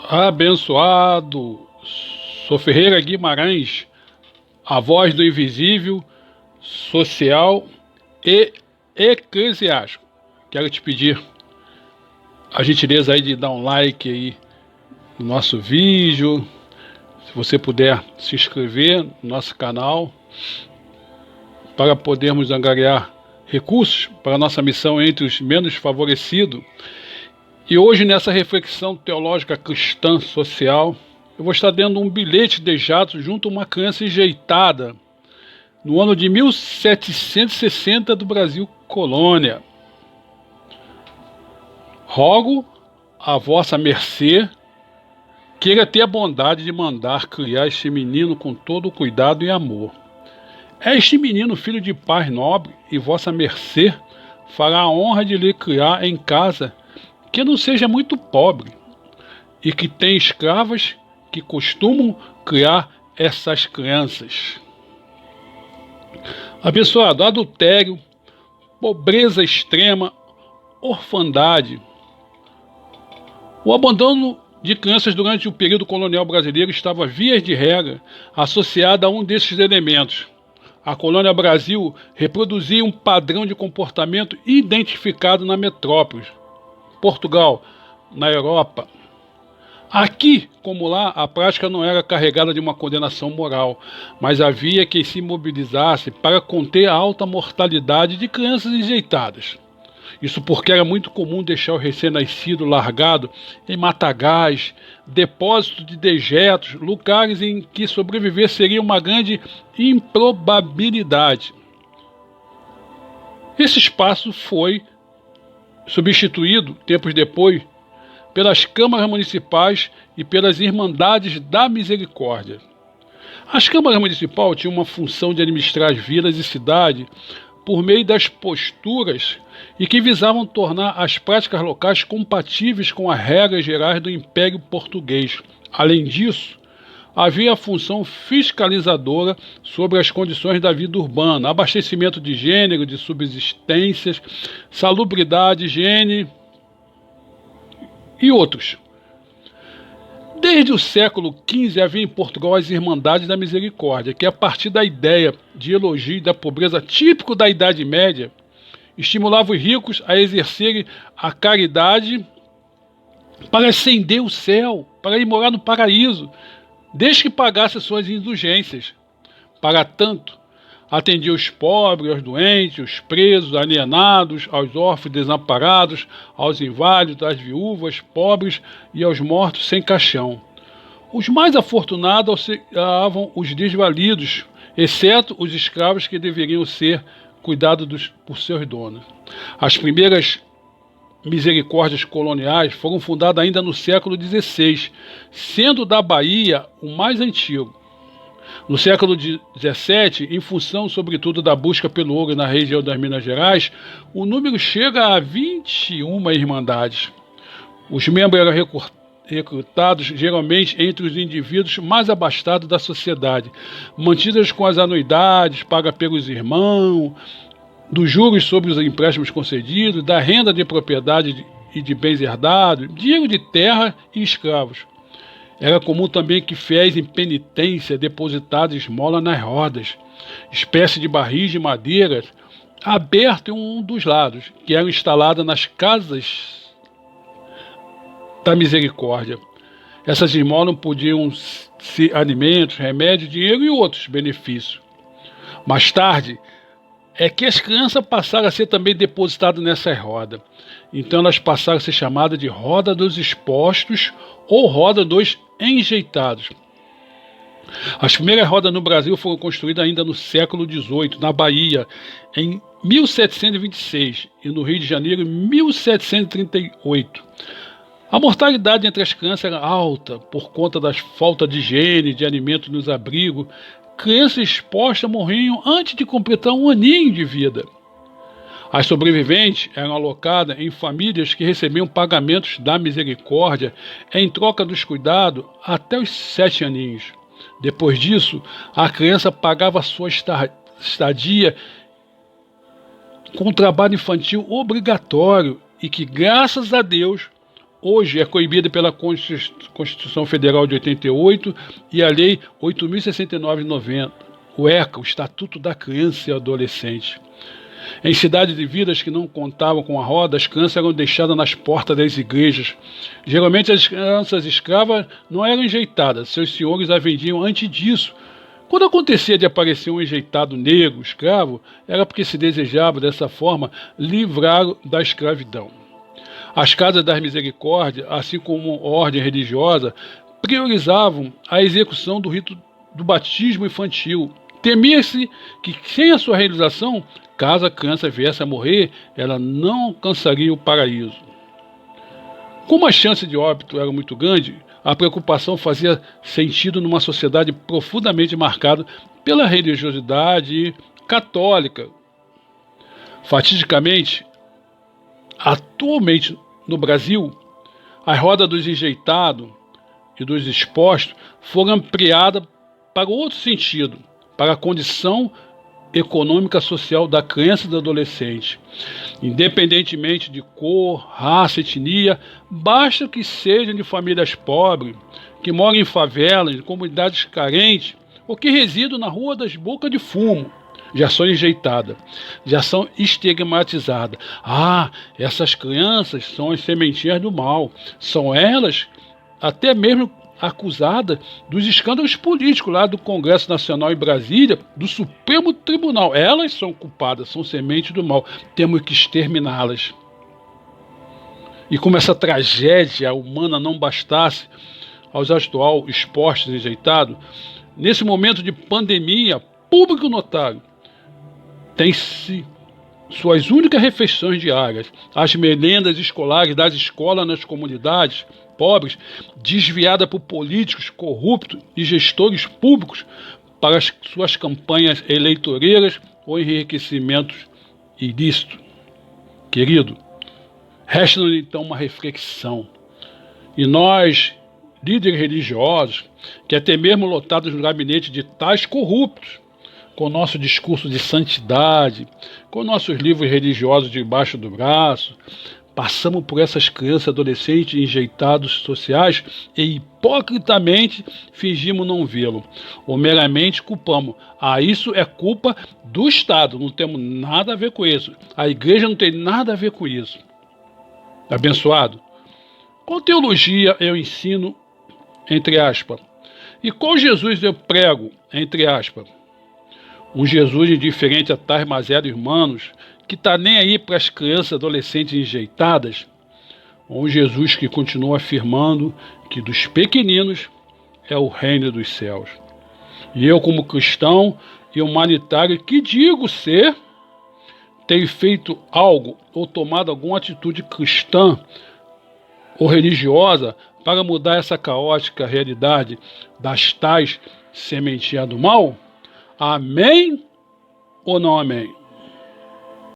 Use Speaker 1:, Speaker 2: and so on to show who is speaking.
Speaker 1: Abençoado, sou Ferreira Guimarães, a voz do invisível, social e eclesiástico. Quero te pedir a gentileza aí de dar um like aí no nosso vídeo, se você puder se inscrever no nosso canal, para podermos angariar recursos para a nossa missão entre os menos favorecidos. E hoje, nessa reflexão teológica cristã social, eu vou estar dando um bilhete deixado junto a uma criança enjeitada no ano de 1760 do Brasil colônia. Rogo a vossa mercê queira ter a bondade de mandar criar este menino com todo o cuidado e amor. É este menino filho de pai nobre, e vossa mercê fará a honra de lhe criar em casa que não seja muito pobre, e que tem escravas que costumam criar essas crianças. Abençoado, adultério, pobreza extrema, orfandade. O abandono de crianças durante o período colonial brasileiro estava, via de regra, associado a um desses elementos. A colônia Brasil reproduzia um padrão de comportamento identificado na metrópole, Portugal, na Europa. Aqui, como lá, a prática não era carregada de uma condenação moral, mas havia quem se mobilizasse para conter a alta mortalidade de crianças enjeitadas. Isso porque era muito comum deixar o recém-nascido largado em matagais, depósitos de dejetos, lugares em que sobreviver seria uma grande improbabilidade. Esse espaço foi substituído, tempos depois, pelas câmaras municipais e pelas Irmandades da Misericórdia. As câmaras municipais tinham uma função de administrar as vilas e cidades por meio das posturas e que visavam tornar as práticas locais compatíveis com as regras gerais do Império Português. Além disso, havia a função fiscalizadora sobre as condições da vida urbana, abastecimento de gênero, de subsistências, salubridade, higiene e outros. Desde o século XV havia em Portugal as Irmandades da Misericórdia, que a partir da ideia de elogio da pobreza típico da Idade Média, estimulava os ricos a exercerem a caridade para ascender o céu, para ir morar no paraíso, desde que pagasse suas indulgências. Para tanto, atendia os pobres, os doentes, os presos, alienados, aos órfãos desamparados, aos inválidos, às viúvas, pobres e aos mortos sem caixão. Os mais afortunados auxiliavam os desvalidos, exceto os escravos que deveriam ser cuidados por seus donos. As primeiras misericórdias coloniais foram fundadas ainda no século XVI, sendo da Bahia o mais antigo. No século XVII, em função sobretudo da busca pelo ouro na região das Minas Gerais, o número chega a 21 irmandades. Os membros eram recrutados geralmente entre os indivíduos mais abastados da sociedade, mantidas com as anuidades pagas pelos irmãos, dos juros sobre os empréstimos concedidos, da renda de propriedade e de bens herdados, dinheiro de terra e escravos. Era comum também que fiéis em penitência depositassem esmola nas rodas, espécie de barris de madeira aberto em um dos lados, que eram instaladas nas casas da misericórdia. Essas esmolas podiam ser alimentos, remédios, dinheiro e outros benefícios. Mais tarde, é que as crianças passaram a ser também depositadas nessa roda. Então elas passaram a ser chamadas de roda dos expostos ou roda dos enjeitados. As primeiras rodas no Brasil foram construídas ainda no século XVIII, na Bahia, em 1726, e no Rio de Janeiro, em 1738. A mortalidade entre as crianças era alta por conta da falta de higiene, de alimento nos abrigos. Crianças expostas morriam antes de completar um aninho de vida. As sobreviventes eram alocadas em famílias que recebiam pagamentos da misericórdia em troca dos cuidados até os 7 aninhos. Depois disso, a criança pagava sua estadia com trabalho infantil obrigatório e que, graças a Deus, hoje é coibida pela Constituição Federal de 88 e a Lei 8.069 de 90, o ECA, o Estatuto da Criança e Adolescente. Em cidades e vilas que não contavam com a roda, as crianças eram deixadas nas portas das igrejas. Geralmente as crianças escravas não eram enjeitadas, seus senhores as vendiam antes disso. Quando acontecia de aparecer um enjeitado negro, escravo, era porque se desejava, dessa forma, livrá-lo da escravidão. As casas das misericórdias, assim como a ordem religiosa, priorizavam a execução do rito do batismo infantil. Temia-se que, sem a sua realização, caso a criança viesse a morrer, ela não alcançaria o paraíso. Como a chance de óbito era muito grande, a preocupação fazia sentido numa sociedade profundamente marcada pela religiosidade católica. Fatidicamente, atualmente no Brasil, a roda dos enjeitados e dos expostos foram ampliadas para outro sentido, para a condição econômica social da criança e do adolescente. Independentemente de cor, raça, etnia, basta que sejam de famílias pobres, que moram em favelas, em comunidades carentes, ou que residam na rua das bocas de fumo, já são enjeitadas, já são estigmatizadas. Ah, essas crianças são as sementinhas do mal, são elas até mesmo acusada dos escândalos políticos lá do Congresso Nacional em Brasília, do Supremo Tribunal. Elas são culpadas, são sementes do mal. Temos que exterminá-las. E como essa tragédia humana não bastasse aos atual expostos e rejeitados, nesse momento de pandemia, público notável, tem-se suas únicas refeições diárias, as merendas escolares das escolas nas comunidades pobres, desviada por políticos corruptos e gestores públicos para as suas campanhas eleitoreiras ou enriquecimentos ilícitos. Querido, resta-nos então uma reflexão. E nós, líderes religiosos, que até mesmo lotados no gabinete de tais corruptos, com nosso discurso de santidade, com nossos livros religiosos debaixo do braço, passamos por essas crianças, adolescentes, enjeitados sociais e hipocritamente fingimos não vê-lo, ou meramente culpamos. Ah, isso é culpa do Estado, não temos nada a ver com isso. A igreja não tem nada a ver com isso. Abençoado? Qual teologia eu ensino, entre aspas? E qual Jesus eu prego, entre aspas? Um Jesus indiferente a tais mazelas humanos, que está nem aí para as crianças adolescentes enjeitadas, ou um Jesus que continua afirmando que dos pequeninos é o reino dos céus. E eu, como cristão e humanitário, que digo ser, tenho feito algo ou tomado alguma atitude cristã ou religiosa para mudar essa caótica realidade das tais sementinhas do mal? Amém ou não amém?